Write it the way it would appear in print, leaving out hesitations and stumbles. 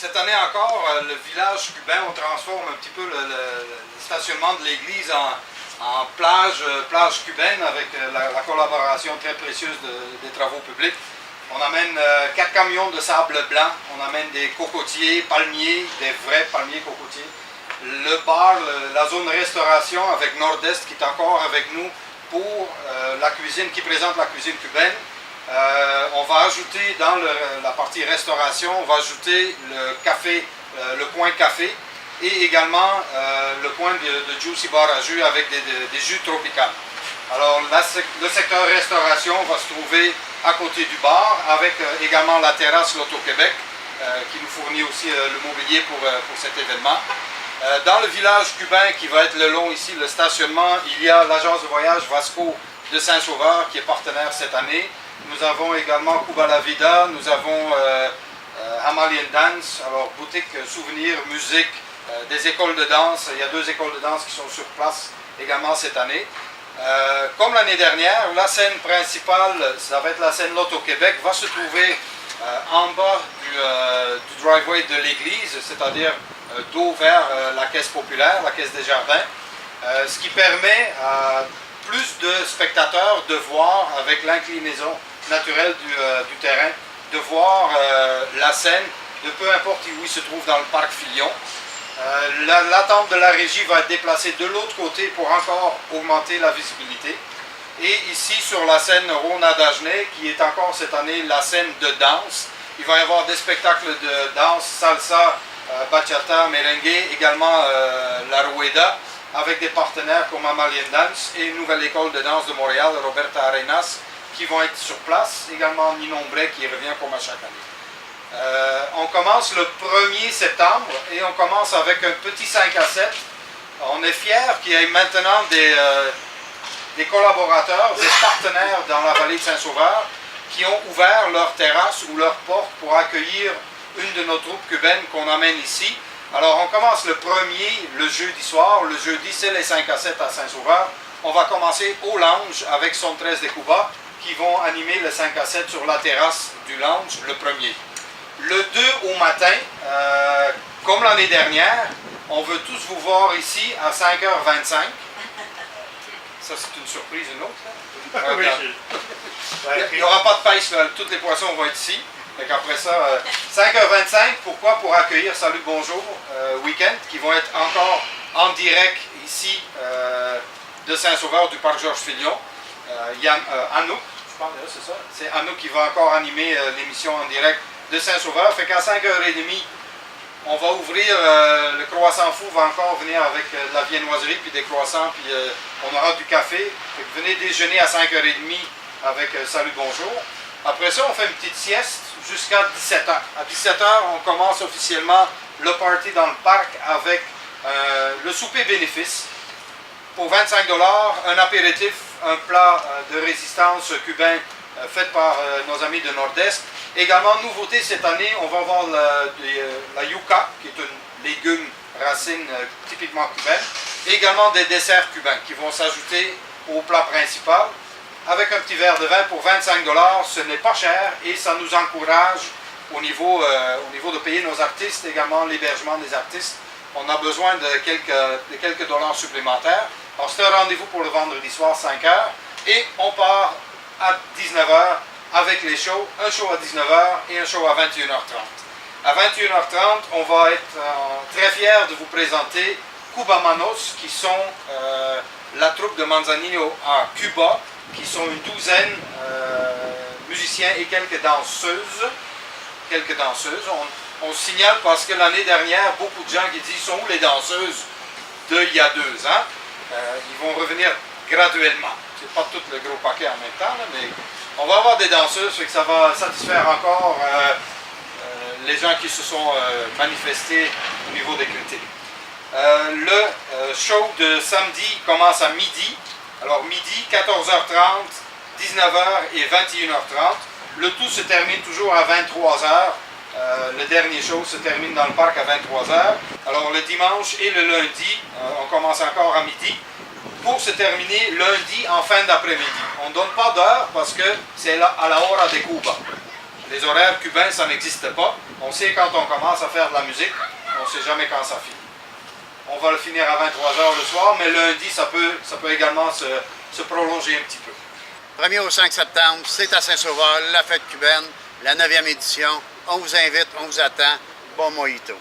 cette année encore, le village cubain, on transforme un petit peu le stationnement de l'église en plage cubaine avec la collaboration très précieuse des travaux publics. On amène 4 camions de sable blanc, on amène des cocotiers, palmiers, des vrais palmiers cocotiers. Le bar, la zone restauration avec Nord-Est qui est encore avec nous pour la cuisine, qui présente la cuisine cubaine. On va ajouter dans la partie restauration, on va ajouter le café, le coin café et également le coin de juicy bar à jus avec des jus tropicaux. Alors le secteur restauration va se trouver à côté du bar avec également la terrasse L'Auto-Québec qui nous fournit aussi le mobilier pour cet événement. Dans le village cubain qui va être le long ici, le stationnement, il y a l'agence de voyage Vasco de Saint-Sauveur qui est partenaire cette année. Nous avons également Cuba La Vida, nous avons Hamalian Dance, alors boutique, souvenirs, musique, des écoles de danse. Il y a 2 écoles de danse qui sont sur place également cette année. Comme l'année dernière, la scène principale, ça va être la scène L'Auto-Québec, va se trouver en bas du driveway de l'église, c'est-à-dire dos vers la caisse populaire, la caisse des jardins, ce qui permet à plus de spectateurs de voir, avec l'inclinaison naturelle du terrain, de voir la scène, de peu importe où il se trouve dans le parc Filion. La tente de la régie va être déplacée de l'autre côté pour encore augmenter la visibilité. Et ici sur la scène Rona d'Agenais, qui est encore cette année la scène de danse, il va y avoir des spectacles de danse, salsa, bachata, merengue, également la rueda, avec des partenaires comme Hamalian Dance et Nouvelle École de danse de Montréal, Roberta Arenas, qui vont être sur place, également Ninon Bray qui revient comme à chaque année. On commence le 1er septembre et on commence avec un petit 5 à 7. On est fiers qu'il y ait maintenant des collaborateurs, des partenaires dans la vallée de Saint-Sauveur qui ont ouvert leur terrasse ou leur porte pour accueillir une de nos troupes cubaines qu'on amène ici. Alors on commence le 1er, le jeudi soir. Le jeudi, c'est les 5 à 7 à Saint-Sauveur. On va commencer au lounge avec Son 13 de Cuba qui vont animer le 5 à 7 sur la terrasse du lounge le 1er. Le 2 au matin, comme l'année dernière, on veut tous vous voir ici à 5h25. Ça, c'est une surprise, une autre. Là. Il n'y aura pas de pêche, là. Tous les poissons vont être ici. Donc après ça, 5h25, pourquoi? Pour accueillir Salut Bonjour Week-end, qui vont être encore en direct ici de Saint-Sauveur du parc Georges Filion. Il y a Anouk, je pense, c'est ça. C'est Anouk qui va encore animer l'émission en direct de Saint-Sauveur. Fait qu'à 5h30, on va ouvrir, le croissant fou va encore venir avec de la viennoiserie, puis des croissants, puis on aura du café. Fait que venez déjeuner à 5h30 avec Salut Bonjour. Après ça, on fait une petite sieste jusqu'à 17h. À 17h, on commence officiellement le party dans le parc avec le souper bénéfice. Pour 25 $, un apéritif, un plat de résistance cubain fait par nos amis de Nord-Est. Également, nouveauté cette année, on va avoir la yuca, qui est une légume racine typiquement cubaine. Et également des desserts cubains qui vont s'ajouter au plat principal. Avec un petit verre de vin pour 25 $, ce n'est pas cher et ça nous encourage au niveau de payer nos artistes, également l'hébergement des artistes. On a besoin de quelques dollars supplémentaires. Alors c'est un rendez-vous pour le vendredi soir, 5h, et on part à 19h avec les shows, un show à 19h et un show à 21h30. À 21h30, on va être très fiers de vous présenter Cuba Manos, qui sont la troupe de Manzanillo à Cuba, qui sont une douzaine musiciens et quelques danseuses. On signale parce que l'année dernière, beaucoup de gens qui disent « sont où les danseuses d'il y a 2 ans ?» Ils vont revenir graduellement. C'est pas tout le gros paquet en même temps, là, mais on va avoir des danseuses, fait que ça va satisfaire encore les gens qui se sont manifestés au niveau des critiques. Le show de samedi commence à midi. Alors midi, 14h30, 19h et 21h30. Le tout se termine toujours à 23h. Le dernier show se termine dans le parc à 23h. Alors le dimanche et le lundi, on commence encore à midi. Pour se terminer lundi en fin d'après-midi. On ne donne pas d'heure parce que c'est à la hora de Cuba. Les horaires cubains, ça n'existe pas. On sait quand on commence à faire de la musique, on ne sait jamais quand ça finit. On va le finir à 23h le soir, mais lundi, ça peut également se prolonger un petit peu. 1er au 5 septembre, c'est à Saint-Sauveur, la fête cubaine, la 9e édition. On vous invite, on vous attend. Bon mojito.